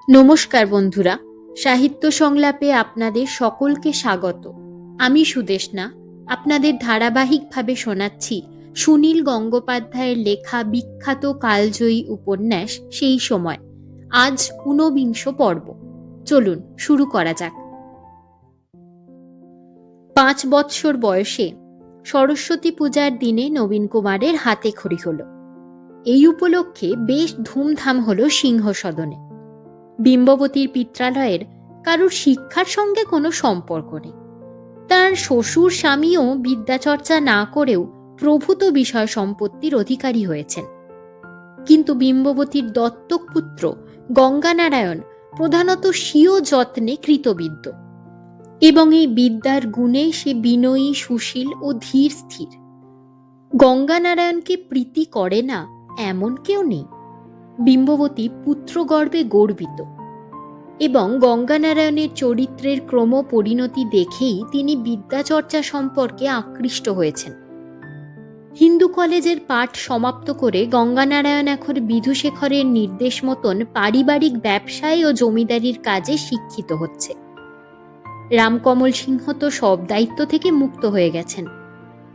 নমস্কার বন্ধুরা, সাহিত্য সংলাপে আপনাদের সকলকে স্বাগত। আমি সুদেষ্ণা আপনাদের ধারাবাহিকভাবে শোনাচ্ছি সুনীল গঙ্গোপাধ্যায়ের লেখা বিখ্যাত কালজয়ী উপন্যাস সেই সময়। আজ ঊনবিংশ পর্ব। চলুন শুরু করা যাক। 5 বৎসর বয়সে সরস্বতী পূজার দিনে নবীন কুমারের হাতে খড়ি হলো। এই উপলক্ষে বেশ ধুমধাম হলো সিংহসদনে। বিম্ববতীর পিত্রালয়ের কারোর শিক্ষার সঙ্গে কোনো সম্পর্ক নেই। তার শ্বশুর স্বামীও বিদ্যাচর্চা না করেও প্রভূত বিষয় সম্পত্তির অধিকারী হয়েছেন। কিন্তু বিম্ববতীর দত্তক পুত্র গঙ্গানারায়ণ প্রধানত স্বীয় যত্নে কৃতবিদ্য, এবং এই বিদ্যার গুণে সে বিনয়ী, সুশীল ও ধীর স্থির। গঙ্গানারায়ণকে প্রীতি করে না এমন কেউ নেই। বিম্ববতী পুত্রগর্বে গর্বিত, এবং গঙ্গানারায়ণের চরিত্রের ক্রম পরিণতি দেখেই তিনি বিদ্যাচর্চা সম্পর্কে আকৃষ্ট হয়েছেন। হিন্দু কলেজের পাঠ সমাপ্ত করে গঙ্গানারায়ণ এখন বিধুশেখরের নির্দেশ মতন পারিবারিক ব্যবসায় ও জমিদারির কাজে শিক্ষিত হচ্ছে। রামকমল সিংহ তো সব দায়িত্ব থেকে মুক্ত হয়ে গেছেন।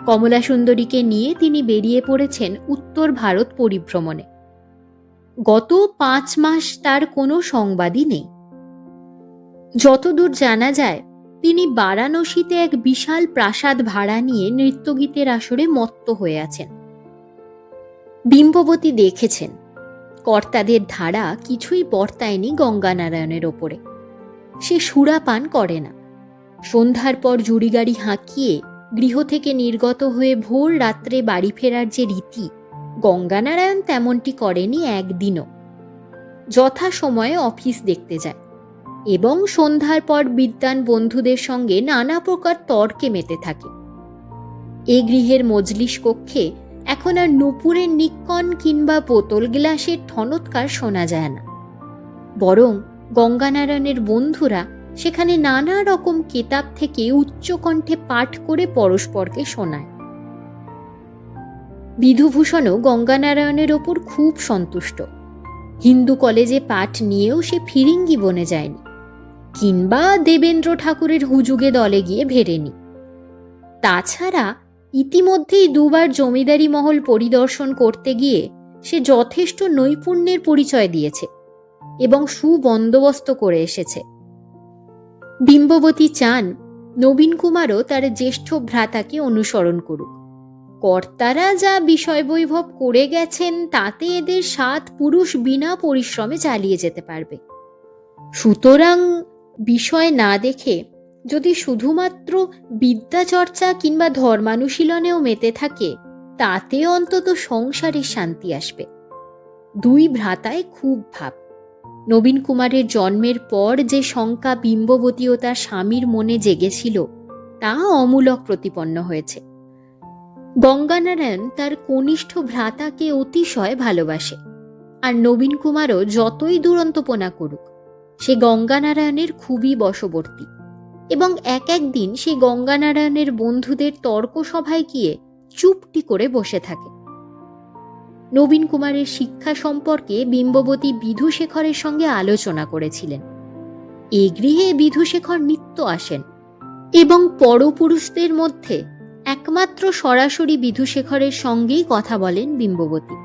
কমলা সুন্দরীকে নিয়ে তিনি বেরিয়ে পড়েছেন উত্তর ভারত পরিভ্রমণে। গত 5 মাস তার কোনো সংবাদই নেই। যতদূর জানা যায়, তিনি বারাণসীতে এক বিশাল প্রাসাদ ভাড়া নিয়ে নৃত্যগীতের আসরে মত্ত হয়ে আছেন। বিম্ববতী দেখেছেন কর্তাদের ধারা কিছুই বর্তায়নি গঙ্গানারায়ণের ওপরে। সে সুরাপান করে না। সন্ধ্যার পর জুড়িগাড়ি হাঁকিয়ে গৃহ থেকে নির্গত হয়ে ভোর রাত্রে বাড়ি ফেরার যে রীতি, গঙ্গানারায়ণ তেমনটি করেনি একদিনও। যথাসময়ে অফিস দেখতে যায় এবং সন্ধ্যার পর বিদ্বান বন্ধুদের সঙ্গে নানা প্রকার তর্কে মেতে থাকে। এ গৃহের মজলিস কক্ষে এখন আর নূপুরের নিক্কণ কিংবা বোতল গ্লাসের ঠনৎকার শোনা যায় না। বরং গঙ্গানারায়ণের বন্ধুরা সেখানে নানা রকম কেতাব থেকে উচ্চকণ্ঠে পাঠ করে পরস্পরকে শোনায়। বিধুভূষণও গঙ্গানারায়ণের ওপর খুব সন্তুষ্ট। হিন্দু কলেজে পাঠ নিয়েও সে ফিরিঙ্গি বনে যায়নি, কিংবা দেবেন্দ্র ঠাকুরের হুজুগে দলে গিয়ে ভেড়েনি। তাছাড়া ইতিমধ্যেই 2 বার জমিদারি মহল পরিদর্শন করতে গিয়ে সে যথেষ্ট নৈপুণ্যের পরিচয় দিয়েছে এবং সুবন্দোবস্ত করে এসেছে। বিম্ববতী চান নবীন কুমারও তার জ্যেষ্ঠ ভ্রাতাকে অনুসরণ করুক। কর্তারা যা বিষয় বৈভব করে গেছেন তাতে এদের 7 পুরুষ বিনা পরিশ্রমে চালিয়ে যেতে পারবে। সুতরাং বিষয় না দেখে যদি শুধুমাত্র বিদ্যাচর্চা কিংবা ধর্মানুশীলনেও মেতে থাকে, তাতে অন্তত সংসারের শান্তি আসবে। 2 ভ্রাতায় খুব ভাব। নবীন কুমারের জন্মের পর যে শঙ্কা বিম্ববতী ও তার স্বামীর মনে জেগেছিল, তা অমূলক প্রতিপন্ন হয়েছে। গঙ্গানারায়ণ তার কনিষ্ঠ ভ্রাতাকে অতিশয় ভালোবাসে, আর নবীন কুমারও যতই দুরন্তপনা করুক, সে গঙ্গানারায়ণের খুবই বশবর্তী, এবং এক দিন সে গঙ্গানারায়ণের বন্ধুদের তর্ক সভায় গিয়ে চুপটি করে বসে থাকে। নবীন কুমারের শিক্ষা সম্পর্কে বিম্ববতী বিধুশেখরের সঙ্গে আলোচনা করেছিলেন। এ গৃহে বিধুশেখর নিত্য আসেন, এবং পরপুরুষদের মধ্যে একমাত্র সরাসরি বিধুশেখরের সঙ্গেই কথা বলেন বিম্ববতী।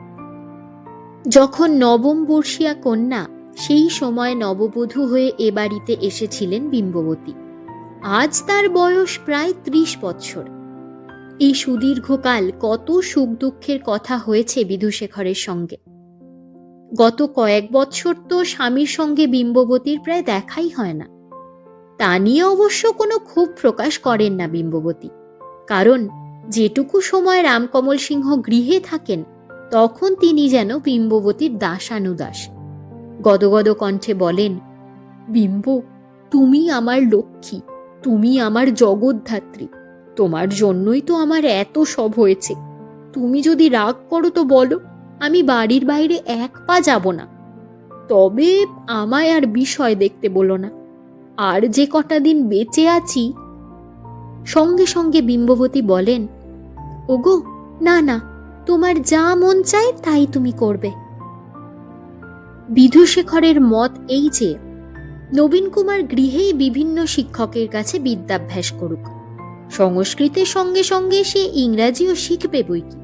যখন নবম বর্ষীয়া কন্যা, সেই সময় নববধূ হয়ে এ বাড়িতে এসেছিলেন বিম্ববতী। আজ তার বয়স প্রায় 30 বৎসর। এই সুদীর্ঘকাল কত সুখ দুঃখের কথা হয়েছে বিধুশেখরের সঙ্গে। গত কয়েক বৎসর তো স্বামীর সঙ্গে বিম্ববতীর প্রায় দেখাই হয় না। তা নিয়ে অবশ্য কোনো ক্ষোভ প্রকাশ করেন না বিম্ববতী, কারণ যেটুকু সময় রামকমল সিংহ গৃহে থাকেন, তখন তিনি যেন বিম্ববতীর দাসানুদাস। গদগদ কণ্ঠে বলেন, বিম্ব, তুমি আমার লক্ষ্মী, তুমি আমার জগদ্ধাত্রী, তোমার জন্যই তো আমার এত সব হয়েছে। তুমি যদি রাগ করো তো বলো, আমি বাড়ির বাইরে 1 পা যাব না। তবে আমায় আর বিষয় দেখতে বলো না। আর যে কটা দিন বেঁচে আছি। সঙ্গে সঙ্গে বিম্ববতী বলেন, ওগো, না না, তোমার যা মন চায় তাই তুমি করবে। বিধুশেখরের মত এই যে নবীন কুমার গৃহেই বিভিন্ন শিক্ষকের কাছে বিদ্যাভ্যাস করুক। সংস্কৃতের সঙ্গে সঙ্গে সে ইংরাজিও শিখবে বইকি,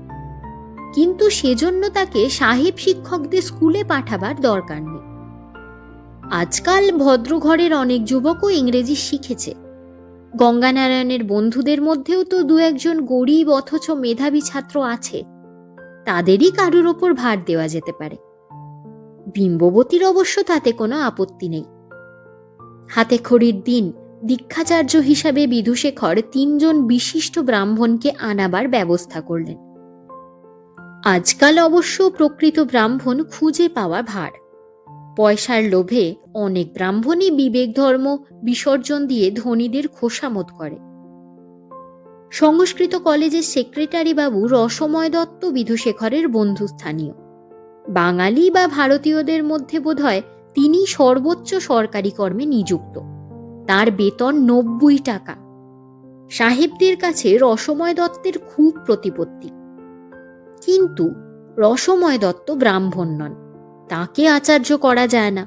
কিন্তু সেজন্য তাকে সাহেব শিক্ষকদের স্কুলে পাঠাবার দরকার নেই। আজকাল ভদ্রঘরের অনেক যুবকও ইংরেজি শিখেছে। গঙ্গানারায়ণের বন্ধুদের মধ্যেও তো দু একজন গরিব অথচ মেধাবী ছাত্র আছে, তাদেরই কারুর ওপর ভার দেওয়া যেতে পারে। বিম্ববতীর অবশ্য তাতে কোনো আপত্তি নেই। হাতে খড়ির দিন দীক্ষাচার্য হিসাবে বিধুশেখর 3 জন বিশিষ্ট ব্রাহ্মণকে আনাবার ব্যবস্থা করলেন। আজকাল অবশ্য প্রকৃত ব্রাহ্মণ খুঁজে পাওয়া ভার। পয়সার লোভে অনেক ব্রাহ্মণই বিবেক ধর্ম বিসর্জন দিয়ে ধনীদের খোসামত করে। সংস্কৃত কলেজের সেক্রেটারি বাবু রসময় দত্ত বিধুশেখরের বন্ধুস্থানীয়। বাঙালি বা ভারতীয়দের মধ্যে বোধহয় তিনি সর্বোচ্চ সরকারি কর্মে নিযুক্ত। তার বেতন 90 টাকা। সাহেবদের কাছে রসময় দত্তের খুব প্রতিপত্তি। কিন্তু রসময় দত্ত ব্রাহ্মণ নন, তাকে আচার্য করা যায় না।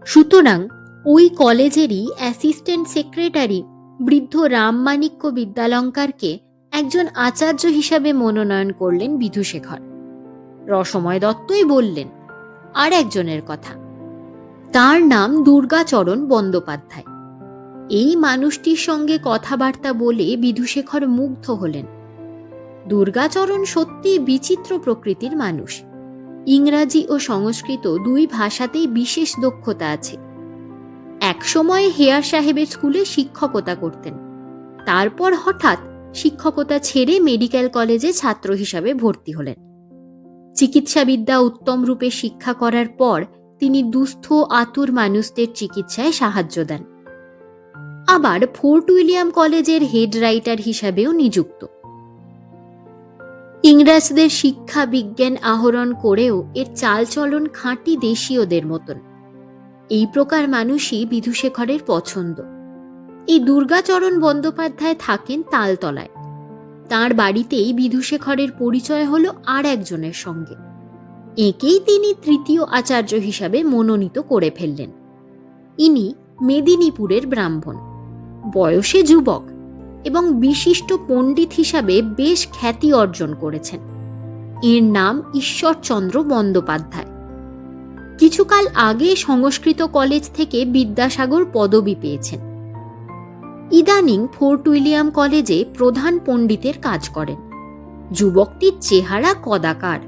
সুতরাং ওই কলেজেরই অ্যাসিস্ট্যান্ট সেক্রেটারি বৃদ্ধ রামমাণিক্য বিদ্যালঙ্কারকে একজন আচার্য হিসাবে মনোনয়ন করলেন বিধুশেখর। রসময় দত্তই বললেন আর একজনের কথা, তার নাম দুর্গাচরণ বন্দ্যোপাধ্যায়। এই মানুষটির সঙ্গে কথাবার্তা বলে বিধুশেখর মুগ্ধ হলেন। দুর্গাচরণ সত্যি বিচিত্র প্রকৃতির মানুষ। ইংরাজি ও সংস্কৃত 2 ভাষাতেই বিশেষ দক্ষতা আছে। একসময় হেয়ার সাহেবের স্কুলে শিক্ষকতা করতেন, তারপর হঠাৎ শিক্ষকতা ছেড়ে মেডিকেল কলেজে ছাত্র হিসাবে ভর্তি হলেন। চিকিৎসাবিদ্যা উত্তম রূপে শিক্ষা করার পর তিনি দুস্থ আতুর মানুষদের চিকিৎসায় সাহায্য দেন। আবার ফোর্ট উইলিয়াম কলেজের হেড রাইটার হিসাবেও নিযুক্ত। ইংরেজদের শিক্ষা বিজ্ঞান আহরণ করেও এর চালচলন খাঁটি দেশীয়দের মতন। এই প্রকার মানুষই বিধুশেখরের পছন্দ। এই দুর্গাচরণ বন্দ্যোপাধ্যায় থাকেন তালতলায়। তাঁর বাড়িতেই বিধুশেখরের পরিচয় হলো আর একজনের সঙ্গে। একেই তিনি 3য় আচার্য হিসাবে মনোনীত করে ফেললেন। ইনি মেদিনীপুরের ব্রাহ্মণ, বয়সে যুবক এবং বিশিষ্ট পণ্ডিত হিসাবে বেশ খ্যাতি অর্জন করেছেন। এর নাম ঈশ্বরচন্দ্র বন্দ্যোপাধ্যায়। কিছুকাল আগে সংস্কৃত কলেজ থেকে বিদ্যাসাগর পদবি পেয়েছেন। ইদানিং ফোর্ট উইলিয়াম কলেজে প্রধান পণ্ডিতের কাজ করেন। যুবকটির চেহারা কদাকার,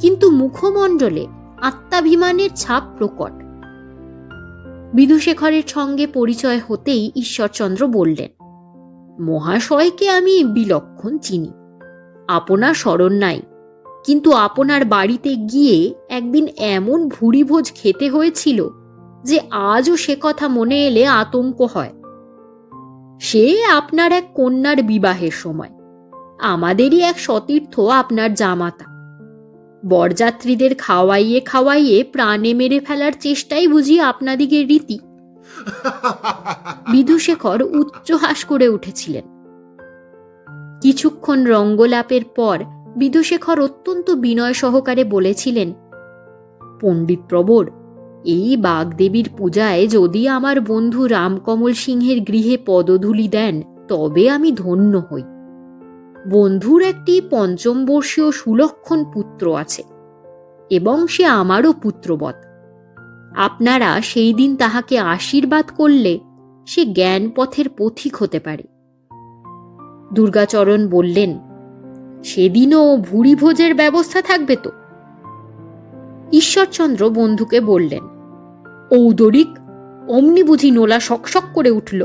কিন্তু মুখমণ্ডলে আত্মাভিমানের ছাপ প্রকট। বিধুশেখরের সঙ্গে পরিচয় হতেই ঈশ্বরচন্দ্র বললেন, মহাশয়কে আমি বিলক্ষণ চিনি। আপনার স্মরণ নাই, কিন্তু আপনার বাড়িতে গিয়ে একদিন এমন ভুরিভোজ খেতে হয়েছিল যে আজও সে কথা মনে এলে আতঙ্ক হয়। সে আপনার এক কন্যার বিবাহের সময়। আমাদেরই এক সতীর্থ আপনার জামাতা। বরযাত্রীদের খাওয়াইয়ে খাওয়াইয়ে প্রাণে মেরে ফেলার চেষ্টাই বুঝি আপনাদিগের রীতি। বিধুশেখর উচ্চহাস করে উঠেছিলেন। কিছুক্ষণ রঙ্গলাপের পর বিধুশেখর অত্যন্ত বিনয় সহকারে বলেছিলেন, পণ্ডিত প্রবর, এই বাগদেবীর পূজায় যদি আমার বন্ধু রামকমল সিংহের গৃহে পদধূলি দেন তবে আমি ধন্য হই। বন্ধুর একটি 5ম বর্ষীয় সুলক্ষণ পুত্র আছে এবং সে আমারও পুত্রবৎ। আপনারা সেই দিন তাহাকে আশীর্বাদ করলে সে জ্ঞান পথের পথিক হতে পারে। দুর্গাচরণ বললেন, সেদিনও ভুরিভোজের ব্যবস্থা থাকবে তো? ঈশ্বরচন্দ্র বন্ধুকে বললেন, ঔদরিক, অমনি বুঝি নোলা শকশক করে উঠল।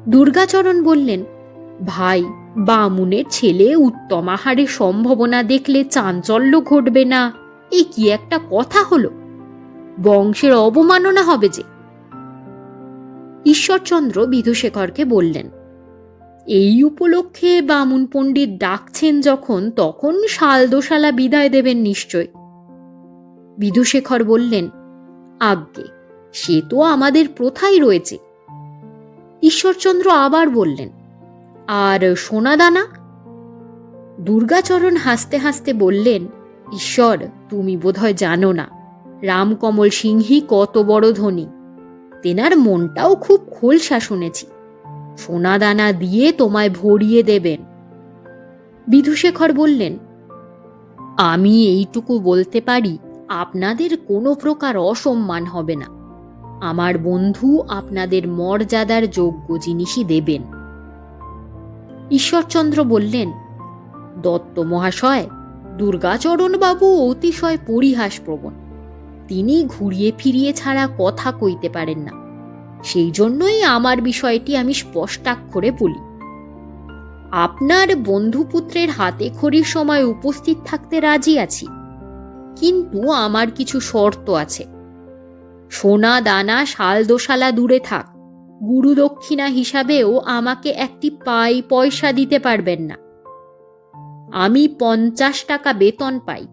দুর্গাচরণ বললেন, ভাই, বামুনের ছেলে উত্তম আহারের সম্ভাবনা দেখলে চাঞ্চল্য ঘটবে না? এ কি একটা কথা হলো? বংশের অবমাননা হবে যে। ঈশ্বরচন্দ্র বিধুশেখরকে বললেন, এই উপলক্ষে বামুন পণ্ডিত ডাকছেন যখন, তখন শাল দোশালা বিদায় দেবেন নিশ্চয়। বিধুশেখর বললেন, আজ্ঞে, সে তো আমাদের প্রথাই রয়েছে। ঈশ্বরচন্দ্র আবার বললেন, আর সোনাদানা? দুর্গাচরণ হাসতে হাসতে বললেন, ঈশ্বর, তুমি বোধহয় জানো না, রামকমল সিংহই কত বড় ধনী, তেনার মনটাও খুব খোলসা শুনেছি, সোনা দানা দিয়ে তোমায় ভরিয়ে দেবেন। বিধুশেখর বললেন, আমি এইটুকু বলতে পারি, আপনাদের কোনো প্রকার অসম্মান হবে না। আমার বন্ধু আপনাদের মর্যাদার যোগ্য জিনিসই দেবেন। ঈশ্বরচন্দ্র বললেন, দত্ত মহাশয়, দুর্গাচরণ বাবু অতিশয় পরিহাসপ্রবণ। তিনি ঘুরিয়ে ফিরিয়ে ছাড়া কথা কইতে পারেন না। সেই জন্যই আমার বিষয়টি আমি স্পষ্টাক্ষরে বলি। আপনার বন্ধুপুত্রের হাতে খড়ির সময় উপস্থিত থাকতে রাজি আছি, কিন্তু আমার কিছু শর্ত আছে। সোনা দানা শাল দোশালা দূরে থাক, গুরু দক্ষিণা হিসাবেও আমাকে একটি পাই পয়সা দিতে পারবেন না। আমি 50 টাকা বেতন পাই,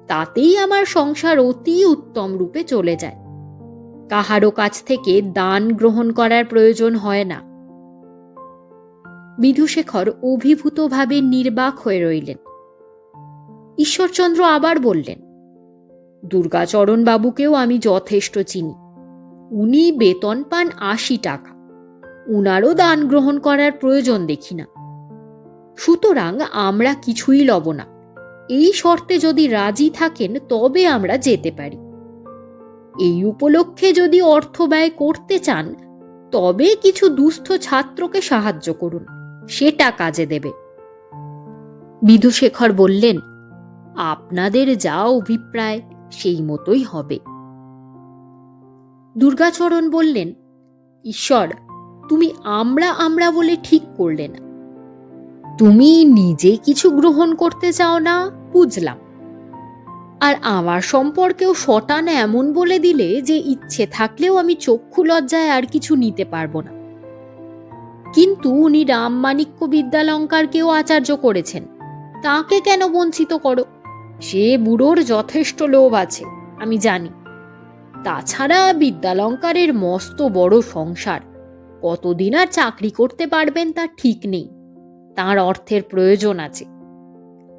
তাতেই আমার সংসার অতি উত্তম রূপে চলে যায়। কাহারও কাছ থেকে দান গ্রহণ করার প্রয়োজন হয় না। বিধুশেখর অভিভূতভাবে নির্বাক হয়ে রইলেন। ঈশ্বরচন্দ্র আবার বললেন, দুর্গাচরণ বাবুকেও আমি যথেষ্ট চিনি। উনি বেতন পান 80 টাকা, উনারও দান গ্রহণ করার প্রয়োজন দেখি না। সুতরাং আমরা কিছুই লব না। এই শর্তে যদি রাজি থাকেন তবে আমরা যেতে পারি। এই উপলক্ষে যদি অর্থ ব্যয় করতে চান তবে কিছু দুস্থ ছাত্রকে সাহায্য করুন, সেটা কাজে দেবে। বিধুশেখর বললেন, আপনাদের যা অভিপ্রায় সেই মতোই হবে। দুর্গাচরণ বললেন, ঈশ্বর, তুমি আমরা আমরা বলে ঠিক করলে না। তুমি নিজে কিছু গ্রহণ করতে চাও না, বুঝলাম। আর আমার সম্পর্কেও শটান এমন বলে দিলে যে ইচ্ছে থাকলেও আমি চক্ষু লজ্জায় আর কিছু নিতে পারবো না। কিন্তু উনি রামমাণিক্য বিদ্যালঙ্কারকেও আচার্য করেছেন, তাকে কেন বঞ্চিত করো? সে বুড়োর যথেষ্ট লোভ আছে, আমি জানি। তাছাড়া বিদ্যালঙ্কারের মস্ত বড় সংসার, কতদিন আর চাকরি করতে পারবেন তা ঠিক নেই। তার অর্থের প্রয়োজন আছে।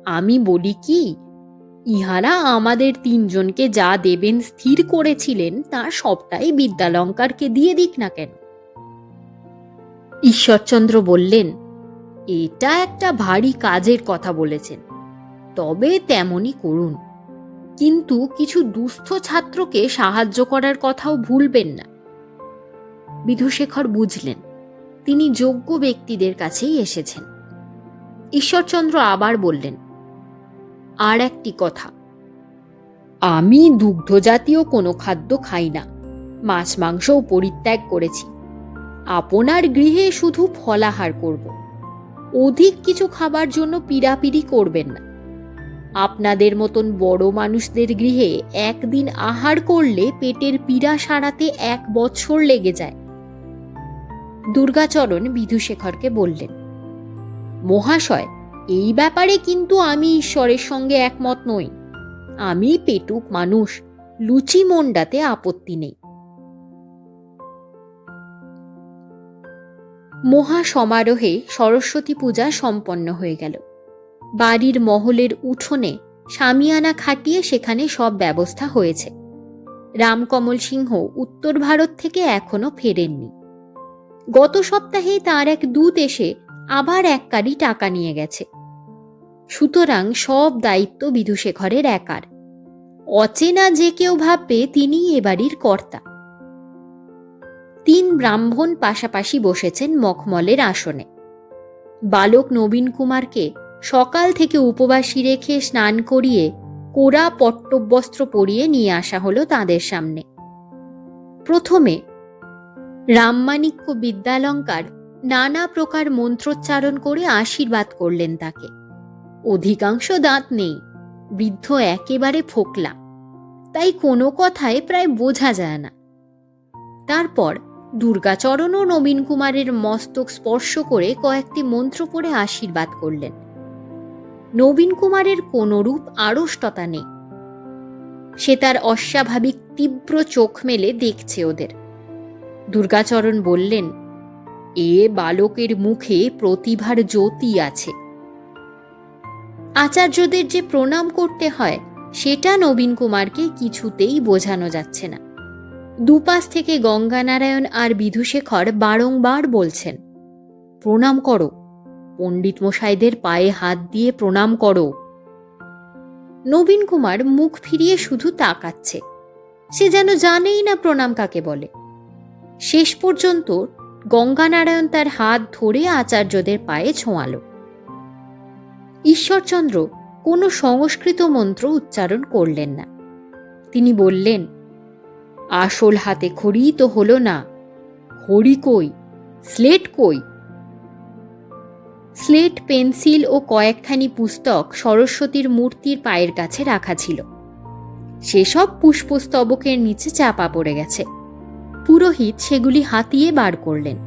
আমি বলি কি, ইহারা আমাদের 3 জনকে যা দেবেন স্থির করেছিলেন তার সবটাই বিদ্যালঙ্কারকে দিয়ে দিক না কেন? ঈশ্বরচন্দ্র বললেন, এটা একটা ভারী কাজের কথা বলেছেন, তবে তেমনই করুন। কিন্তু কিছু দুস্থ ছাত্রকে সাহায্য করার কথাও ভুলবেন না। বিধুশেখর বুঝলেন তিনি যোগ্য ব্যক্তিদের কাছেই এসেছেন। ঈশ্বরচন্দ্র আবার বললেন, আর একটি কথা, আমি দুগ্ধ জাতীয় কোনো খাদ্য খাই না, মাছ মাংসও পরিত্যাগ করেছি। আপনার গৃহে শুধু ফলাহার করব। অধিক কিছু খাবার জন্য পীড়াপিড়ি করবেন না। আপনাদের মতন বড় মানুষদের গৃহে একদিন আহার করলে পেটের পীড়া সারাতে 1 বছর লেগে যায়। দুর্গাচরণ বিধুশেখরকে বললেন, মহাশয়, এই ব্যাপারে কিন্তু আমি ঈশ্বরের সঙ্গে একমত নই। আমি পেটুক মানুষ, লুচি মন্ডাতে আপত্তি নেই। মহা সমারোহে সরস্বতী পূজা সম্পন্ন হয়ে গেল। বাড়ির মহলের উঠোনে শামিয়ানা খাটিয়ে সেখানে সব ব্যবস্থা হয়েছে। রামকমল সিংহ উত্তর ভারত থেকে এখনো ফেরেননি। গত সপ্তাহে তার এক দূত এসে আবার 1 কাড়ি টাকা নিয়ে গেছে। সুতরাং সব দায়িত্ব বিধুশেখরের একার। অচেনা যে কেউ ভাববে তিনিই এ বাড়ির কর্তা। 3 ব্রাহ্মণ পাশাপাশি বসেছেন মখমলের আসনে। বালক নবীন কুমারকে সকাল থেকে উপবাসী রেখে স্নান করিয়ে কোরা পট্টবস্ত্র পরিয়ে নিয়ে আসা হলো তাদের সামনে। প্রথমে রামমাণিক্য বিদ্যালঙ্কার নানা প্রকার মন্ত্রোচ্চারণ করে আশীর্বাদ করলেন তাকে। অধিকাংশ দাঁত নেই, বৃদ্ধ একেবারে ফোকলা, তাই কোনো কথায় প্রায় বোঝা যায় না। তারপর দুর্গাচরণ ও নবীন কুমারের মস্তক স্পর্শ করে কয়েকটি মন্ত্র পড়ে আশীর্বাদ করলেন। নবীন কুমারের কোনরূপ আড়ষ্টতা নেই। সে তার অস্বাভাবিক তীব্র চোখ মেলে দেখছে ওদের। দুর্গাচরণ বললেন, এ বালকের মুখে প্রতিভার জ্যোতি আছে। আচার্যদের যে প্রণাম করতে হয় সেটা নবীন কুমারকে কিছুতেই বোঝানো যাচ্ছে না। দুপাশ থেকে গঙ্গানারায়ণ আর বিধুশেখর বারংবার বলছেন, প্রণাম করো, পণ্ডিত মশাইদের পায়ে হাত দিয়ে প্রণাম করো। নবীন কুমার মুখ ফিরিয়ে শুধু তাকাচ্ছে। সে যেন জানেই না প্রণাম কাকে বলে। শেষ পর্যন্ত গঙ্গানারায়ণ তার হাত ধরে আচার্যদের পায়ে ছোঁয়াল। ঈশ্বরচন্দ্র কোনো সংস্কৃত মন্ত্র উচ্চারণ করলেন না। তিনি বললেন, আসল হাতে খড়ি তো হলো না, খড়ি কই, স্লেট কই? স্লেট, পেন্সিল ও কয়েকখানি পুস্তক সরস্বতীর মূর্তির পায়ের কাছে রাখা ছিল। সেসব পুষ্পস্তবকের নিচে চাপা পড়ে গেছে। পুরোহিত সেগুলি হাতিয়ে বার করলেন।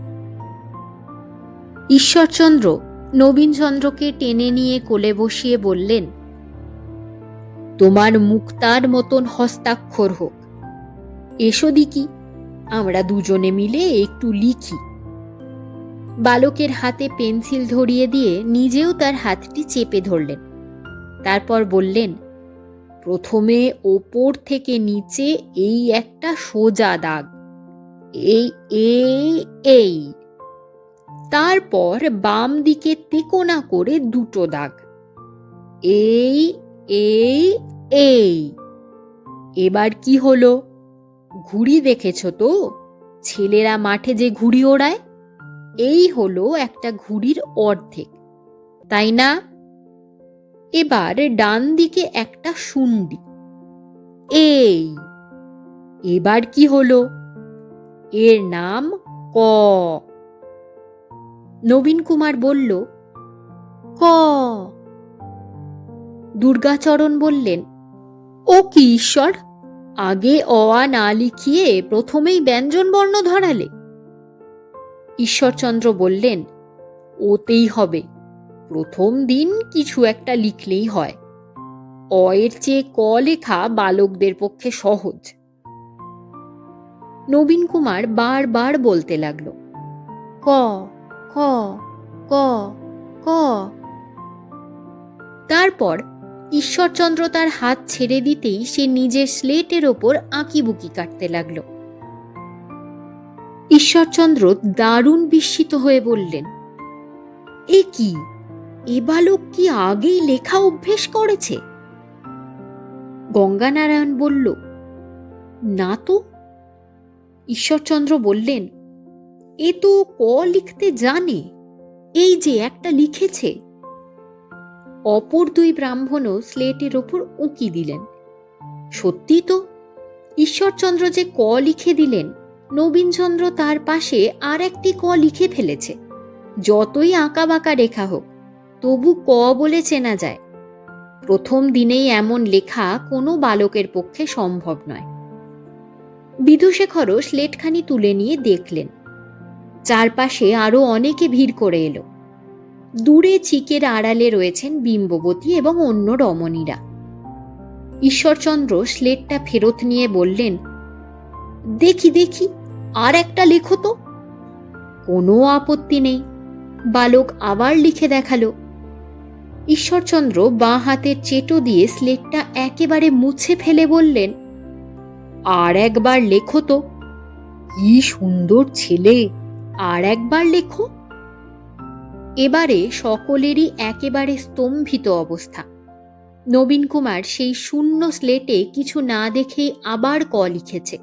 ঈশ্বরচন্দ্র নবীনচন্দ্রকে টেনে নিয়ে কোলে বসিয়ে বললেন, তোমার মুক্তার মতন হস্তাক্ষর হোক। এসো দিকি, আমরা দুজনে মিলে একটু লিখি। বালকের হাতে পেন্সিল ধরিয়ে দিয়ে নিজেও তার হাতটি চেপে ধরলেন। তারপর বললেন, প্রথমে ওপর থেকে নিচে এই একটা সোজা দাগ, এই এই এই, তারপর বাম দিকে তেকোনা করে দুটো দাগ, এই এই এই। এবার কি হলো? ঘুড়ি দেখেছ তো? ছেলেরা মাঠে যে ঘুড়ি ওড়ায়, এই হলো একটা ঘুড়ির অর্ধেক, তাই না? এবার ডান দিকে একটা শুন্ডি, এই। এবার কি হলো? এর নাম ক। নবীন কুমার বলল, ক। দুর্গাচরণ বললেন, ও কি ঈশ্বর, আগে অ আ না লিখিয়ে প্রথমেই ব্যঞ্জন বর্ণ ধরালে? ঈশ্বরচন্দ্র বললেন, ওতেই হবে, প্রথম দিন কিছু একটা লিখলেই হয়। অ এর চেয়ে ক লেখা বালকদের পক্ষে সহজ। নবীন কুমার বারবার বলতে লাগল, ক ক ক ক। তারপর ঈশ্বরচন্দ্র তার হাত ছেড়ে দিতেই সে নিজের স্লেটের ওপর আঁকিবুকি কাটতে লাগল। ঈশ্বরচন্দ্র দারুণ বিস্মিত হয়ে বললেন, এ কি, এ বালক কি আগেই লেখা অভ্যেস করেছে? গঙ্গানারায়ণ বলল, না তো। ঈশ্বরচন্দ্র বললেন, এ তো ক লিখতে জানে, এই যে একটা লিখেছে। অপর দুই ব্রাহ্মণও স্লেটের ওপর উঁকি দিলেন। সত্যি তো, ঈশ্বরচন্দ্র যে ক লিখে দিলেন, নবীনচন্দ্র তার পাশে আর একটি ক লিখে ফেলেছে। যতই আঁকা বাঁকা রেখা হোক, তবু ক বলে চেনা যায়। প্রথম দিনেই এমন লেখা কোনো বালকের পক্ষে সম্ভব নয়। বিধুশেখরও স্লেটখানি তুলে নিয়ে দেখলেন। চারপাশে আরো অনেকে ভিড় করে এলো। দূরে চিকের আড়ালে রয়েছেন বিম্ববতী এবং অন্য রমণীরা। ঈশ্বরচন্দ্র স্লেটটা ফেরত নিয়ে বললেন, দেখি দেখি, আর একটা লেখো তো। কোনো আপত্তি নেই। বালক আবার লিখে দেখালো। ঈশ্বরচন্দ্র বাঁ হাতের চেটো দিয়ে স্লেটটা একেবারে মুছে ফেলে বললেন, আর একবার লেখো তো। কি সুন্দর ছেলে, আর একবার লেখো। এবারে সকলেরই একেবারে স্তম্ভিত অবস্থা। নবীন কুমার সেই শূন্য স্লেটে কিছু না দেখে আবার ক লিখেছে।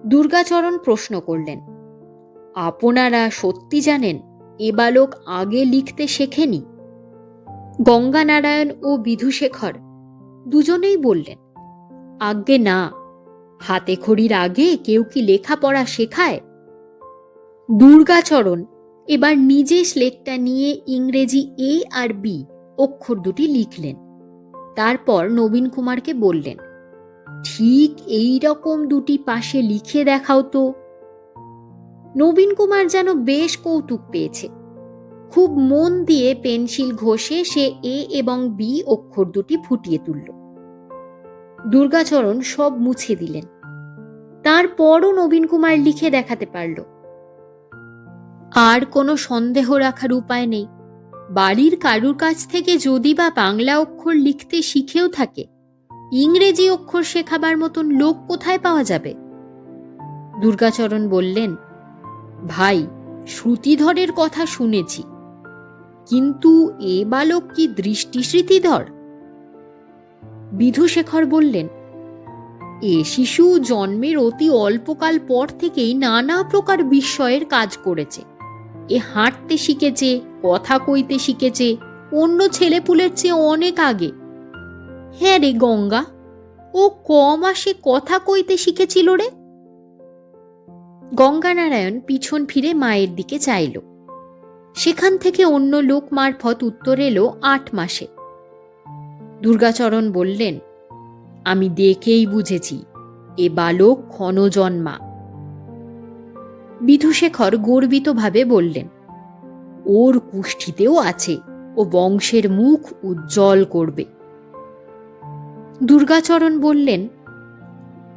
দুর্গাচরণ প্রশ্ন করলেন, আপনারা সত্যি জানেন এ বালক আগে লিখতে শেখেনি? গঙ্গানারায়ণ ও বিধুশেখর দুজনেই বললেন, আজ্ঞে না, হাতে খড়ির আগে কেউ কি লেখাপড়া শেখায়? দুর্গাচরণ এবার নিজে স্লেটটা নিয়ে ইংরেজি এ আর বি অক্ষর দুটি লিখলেন। তারপর নবীন কুমারকে বললেন, ঠিক এই রকম দুটি পাশে লিখে দেখাও তো। নবীন কুমার যেন বেশ কৌতুক পেয়েছে। খুব মন দিয়ে পেন্সিল ঘষে সে এ এবং বি অক্ষর দুটি ফুটিয়ে তুলল। দুর্গাচরণ সব মুছে দিলেন। তারপরও নবীন কুমার লিখে দেখাতে পারল। আর কোনো সন্দেহ রাখার উপায় নেই। বাড়ির কারুর কাছ থেকে যদি বা বাংলা অক্ষর লিখতে শিখেও থাকে, ইংরেজি অক্ষর শেখাবার মতন লোক কোথায় পাওয়া যাবে? দুর্গাচরণ বললেন, ভাই, শ্রুতিধরের কথা শুনেছি, কিন্তু এ বালক কি দৃষ্টিস্মৃতিধর? বিধুশেখর বললেন, এ শিশু জন্মের অতি অল্পকাল পর থেকেই নানা প্রকার বিস্ময়ের কাজ করেছে। এ হাঁটতে শিখেছে, কথা কইতে শিখেছে, অন্য ছেলেপুলের চেয়ে অনেক আগে। হ্যাঁ রে গঙ্গা, ও ক মাসে কথা কইতে শিখেছিল রে? গঙ্গানারায়ণ পিছন ফিরে মায়ের দিকে চাইল। সেখান থেকে অন্য লোক মারফত উত্তর এলো 8 মাসে। দুর্গাচরণ বললেন, আমি দেখেই বুঝেছি, এ বালক ক্ষণজন্মা। বিধুশেখর গর্বিতভাবে বললেন, ওর কুষ্ঠিতেও আছে, ও বংশের মুখ উজ্জ্বল করবে। দুর্গাচরণ বললেন,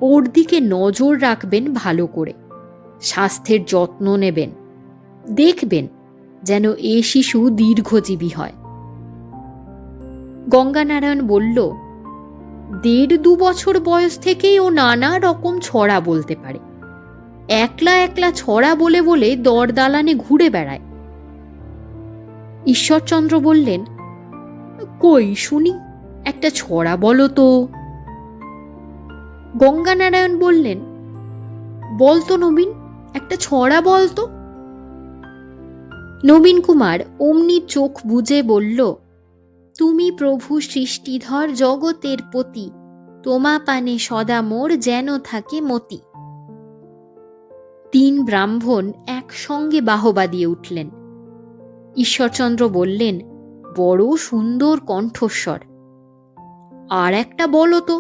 ওর দিকে নজর রাখবেন ভালো করে, স্বাস্থ্যের যত্ন নেবেন, দেখবেন যেন এ শিশু দীর্ঘজীবী হয়। গঙ্গানারায়ণ বলল, 1.5-2 বছর বয়স থেকেই ও নানা রকম ছড়া বলতে পারে। একলা একলা ছড়া বলে বলে দরদালানে ঘুরে বেড়ায়। ঈশ্বরচন্দ্র বললেন, কই শুনি, একটা ছড়া বলো তো। গঙ্গানারায়ণ বললেন, বলতো নবীন, একটা ছড়া বলতো। নবীন কুমার অমনি চোখ বুজে বলল, তুমি প্রভু সৃষ্টিধর জগতের পতি, তোমা পানে সদা মোর যেন থাকে মতি। 3 ব্রাহ্মণ একসঙ্গে বাহবা দিয়ে উঠলেন। ঈশ্বরচন্দ্র বললেন, বড় সুন্দর কণ্ঠস্বর, আর একটা বলো তো।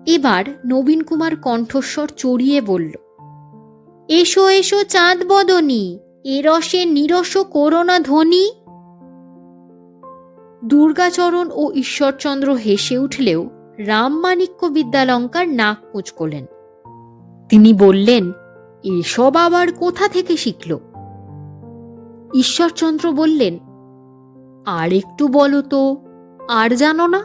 এবার নবীন কুমার কণ্ঠস্বর চড়িয়ে বলল, এসো এসো চাঁদ বদনী, এ রসে নিরস করোনা ধ্বনি। দুর্গাচরণ ও ঈশ্বরচন্দ্র হেসে উঠলেও রামমাণিক্য বিদ্যালঙ্কার নাক কুঁচকলেন। তিনি বললেন, এসব আবার কোথা থেকে শিখল? ঈশ্বরচন্দ্র বললেন, আর একটু বলো তো, আর জানো না?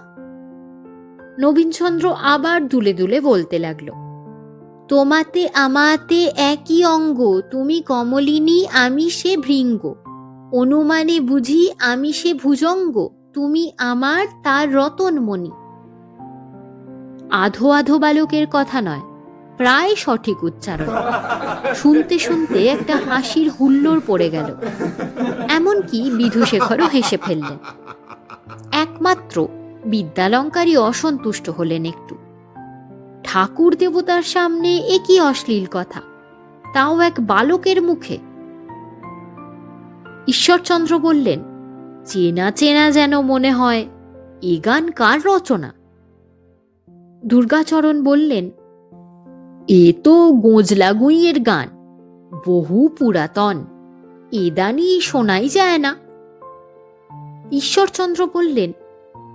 নবীনচন্দ্র আবার দুলে দুলে বলতে লাগলো, তোমাতে আমাতে একই অঙ্গ, তুমি কমলিনী আমি সে ভৃঙ্গ, অনুমানে বুঝি আমি সে ভুজঙ্গ, তুমি আমার তার রতনমণি। আধো আধো বালকের কথা নয়, প্রায় সঠিক উচ্চারণ। শুনতে শুনতে একটা হাসির হুল্লোড় পড়ে গেল। এমনকি বিধুশেখরও হেসে ফেললেন। একমাত্র বিদ্যালঙ্কারী অসন্তুষ্ট হলেন একটু। ঠাকুর দেবতার সামনে এ কি অশ্লীল কথা, তাও এক বালকের মুখে। ঈশ্বরচন্দ্র বললেন, চেনা চেনা যেন মনে হয়, এ গান কার রচনা? দুর্গাচরণ বললেন, এ তো গোঁজলা গুঁইয়ের গান, বহু পুরাতন, এ দানি শোনাই যায় না। ঈশ্বরচন্দ্র বললেন,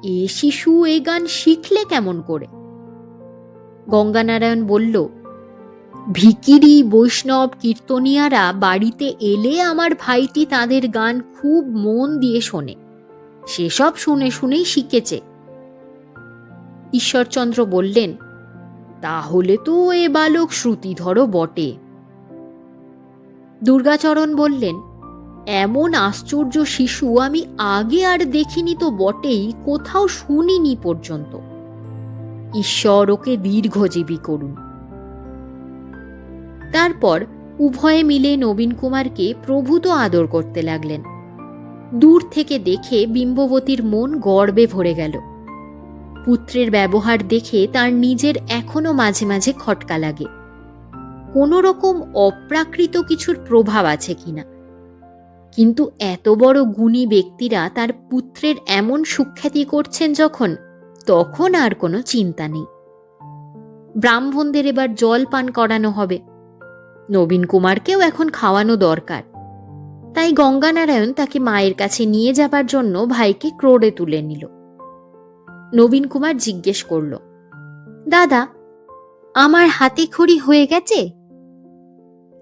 এ শিশু এ গান শিখলে কেমন করে? গঙ্গানারায়ণ বলল, ভিকিরি বৈষ্ণব কীর্তনিয়ারা বাড়িতে এলে আমার ভাইটি তাদের গান খুব মন দিয়ে শোনে, সেসব শুনে শুনেই শিখেছে। ঈশ্বরচন্দ্র বললেন, তাহলে তো এ বালক শ্রুতিধরও বটে। দুর্গাচরণ বললেন, এমন আশ্চর্য শিশু আমি আগে আর দেখিনি তো বটেই, কোথাও শুনিনি পর্যন্ত। ঈশ্বর ওকে দীর্ঘজীবী করুন। তারপর উভয়ে মিলে নবীন কুমারকে প্রভূত আদর করতে লাগলেন। দূর থেকে দেখে বিম্ববতীর মন গর্বে ভরে গেল। পুত্রের ব্যবহার দেখে তার নিজের এখনো মাঝে মাঝে খটকা লাগে, কোনো রকম অপ্রাকৃত কিছুর প্রভাব আছে কিনা। কিন্তু এত বড় গুণী ব্যক্তিরা তার পুত্রের এমন সুখ্যাতি করছেন যখন, তখন আর কোনো চিন্তা নেই। ব্রাহ্মণদের এবার জল পান করানো হবে, নবীন কুমারকেও এখন খাওয়ানো দরকার। তাই গঙ্গানারায়ণ তাকে মায়ের কাছে নিয়ে যাবার জন্য ভাইকে ক্রোড়ে তুলে নিল। নবীন কুমার জিজ্ঞেস করল, দাদা, আমার হাতে খড়ি হয়ে গেছে?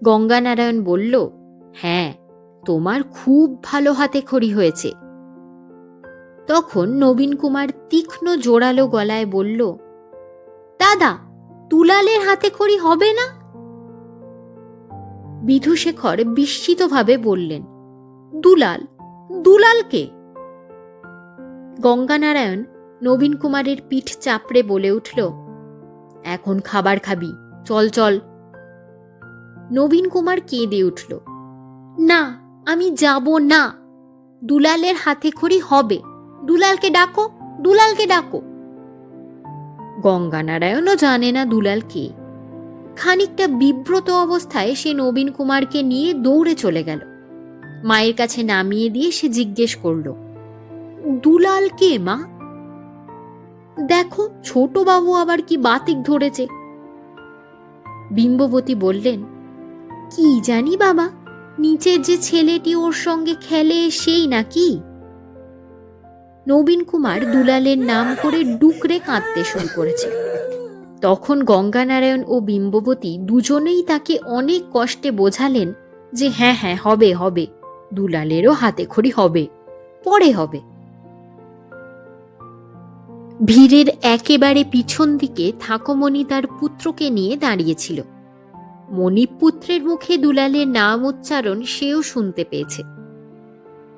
গঙ্গানারায়ণ বলল, হ্যাঁ, তোমার খুব ভালো হাতে খড়ি হয়েছে। তখন নবীন কুমার তীক্ষ্ণ জোরালো গলায় বলল, দাদা, দুলালের হাতে খড়ি হবে না? বিধুশেখর বিস্মিতভাবে বললেন, দুলাল? দুলাল কে? গঙ্গানারায়ণ নবীন কুমারের পিঠ চাপড়ে বলে উঠল, এখন খাবার খাবি, চল চল। নবীন কুমার কেঁদে উঠল, না, আমি যাব না। দুলালের হাতে খড়ি হবে। দুলালকে ডাকো, দুলালকে ডাকো। গঙ্গানারায়ণও জানে না দুলাল কে। খানিকটা বিব্রত অবস্থায় সে নবীন কুমারকে নিয়ে দৌড়ে চলে গেল। মায়ের কাছে নামিয়ে দিয়ে সে জিজ্ঞেস করল, দুলাল কে মা? দেখো, ছোট বাবু আবার কি বাতিক ধরেছে। বিম্ববতী বললেন, কি জানি বাবা, নিচের যে ছেলেটি ওর সঙ্গে খেলে সেই নাকি? নবীন কুমার দুলালের নাম করে ডুকরে কাঁদতে শুরু করেছে। তখন গঙ্গানারায়ণ ও বিম্ববতী দুজনেই তাকে অনেক কষ্টে বোঝালেন যে হ্যাঁ হ্যাঁ, হবে হবে, দুলালেরও হাতে খড়ি হবে, পরে হবে। ভিড়ের একেবারে পিছন দিকে থাকোমণি তার পুত্রকে নিয়ে দাঁড়িয়েছিল। মণিপুত্রের মুখে দুলালের নাম উচ্চারণ সেও শুনতে পেয়েছে,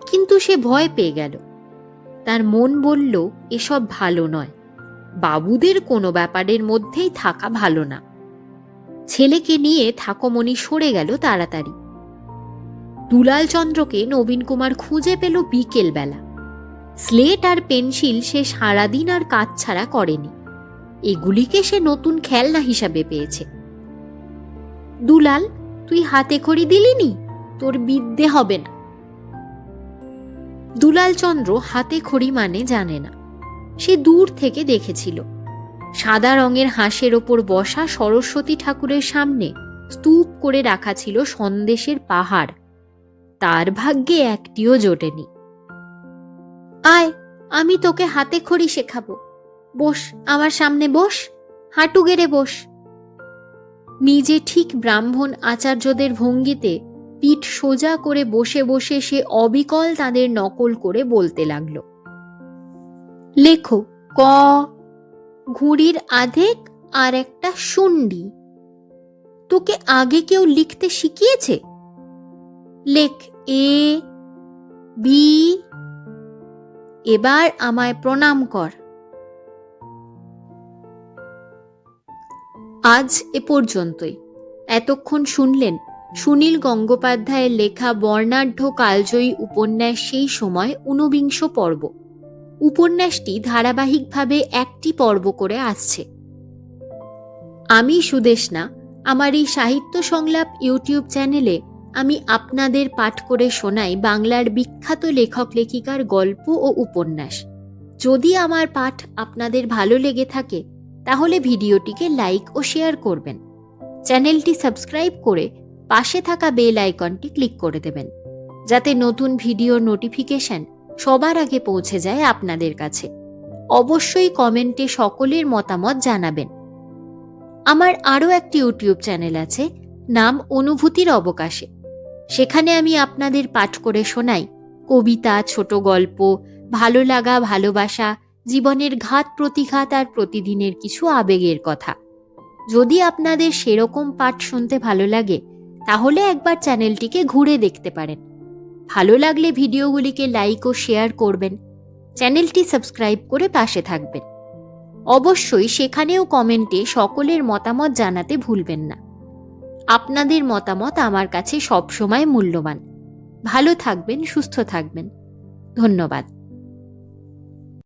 কিন্তু সে ভয় পেয়ে গেল। তার মন বলল, এসব ভালো নয়, বাবুদের কোনো ব্যাপারের মধ্যেই থাকা ভালো না। ছেলেকে নিয়ে থাকোমণি সরে গেল তাড়াতাড়ি। দুলাল চন্দ্রকে নবীন কুমার খুঁজে পেল বিকেল বেলা। স্লেট আর পেন্সিল সে সারাদিন আর কাজ ছাড়া করেনি, এগুলিকে সে নতুন খেলনা হিসাবে পেয়েছে। দুলাল, তুই হাতে খড়ি দিলিনি, তোর বিদ্যে হবে না। দুলাল চন্দ্র হাতে খড়ি মানে জানে না। সে দূর থেকে দেখেছিল সাদা রঙের হাঁসের ওপর বসা সরস্বতী ঠাকুরের সামনে স্তূপ করে রাখা ছিল সন্দেশের পাহাড়। তার ভাগ্যে একটিও জোটেনি। আয়, আমি তোকে হাতে খড়ি শেখাবো। বস, আমার সামনে বস, হাঁটু গেড়ে বস। নিজে ঠিক ব্রাহ্মণ আচার্যদের ভঙ্গিতে পিঠ সোজা করে বসে বসে সে অবিকল তাদের নকল করে বলতে লাগল, লেখো ক, ঘুড়ির আধেক আর একটা শুন্ডি। তোকে আগে কেউ লিখতে শিখিয়েছে? লেখ এ বি, এবার আমায় প্রণাম কর। আজ এ পর্যন্তই। এতক্ষণ শুনলেন সুনীল গঙ্গোপাধ্যায়ের লেখা বর্ণাঢ্য কালজয়ী উপন্যাস সেই সময় ঊনবিংশ পর্ব। উপন্যাসটি ধারাবাহিকভাবে একটি পর্ব করে আসছে। আমি সুদেষ্ণা আমার এই সাহিত্য সংলাপ ইউটিউব চ্যানেলে আমি আপনাদের পাঠ করে শোনাই বাংলার বিখ্যাত লেখক লেখিকার গল্প ও উপন্যাস। যদি আমার পাঠ আপনাদের ভালো লেগে থাকে তাহলে ভিডিওটিকে লাইক ও শেয়ার করবেন। চ্যানেলটি সাবস্ক্রাইব করে পাশে থাকা বেল আইকনটি ক্লিক করে দেবেন, যাতে নতুন ভিডিওর নোটিফিকেশন সবার আগে পৌঁছে যায় আপনাদের কাছে। অবশ্যই কমেন্টে সকলের মতামত জানাবেন। আমার আরও একটি ইউটিউব চ্যানেল আছে, নাম অনুভূতির অবকাশে। সেখানে আমি আপনাদের পাঠ করে শোনাই কবিতা, ছোট গল্প, ভালো লাগা, ভালোবাসা, জীবনের ঘাত প্রতিঘাত আর প্রতিদিনের কিছু আবেগের কথা। যদি আপনাদের সেরকম পাঠ শুনতে ভালো লাগে তাহলে একবার চ্যানেলটিকে ঘুরে দেখতে পারেন। ভালো লাগলে ভিডিওগুলিকে লাইক ও শেয়ার করবেন। চ্যানেলটি সাবস্ক্রাইব করে পাশে থাকবেন। অবশ্যই সেখানেও কমেন্টে সকলের মতামত জানাতে ভুলবেন না। আপনাদের মতামত আমার কাছে সবসময় মূল্যবান। ভালো থাকবেন, সুস্থ থাকবেন। ধন্যবাদ।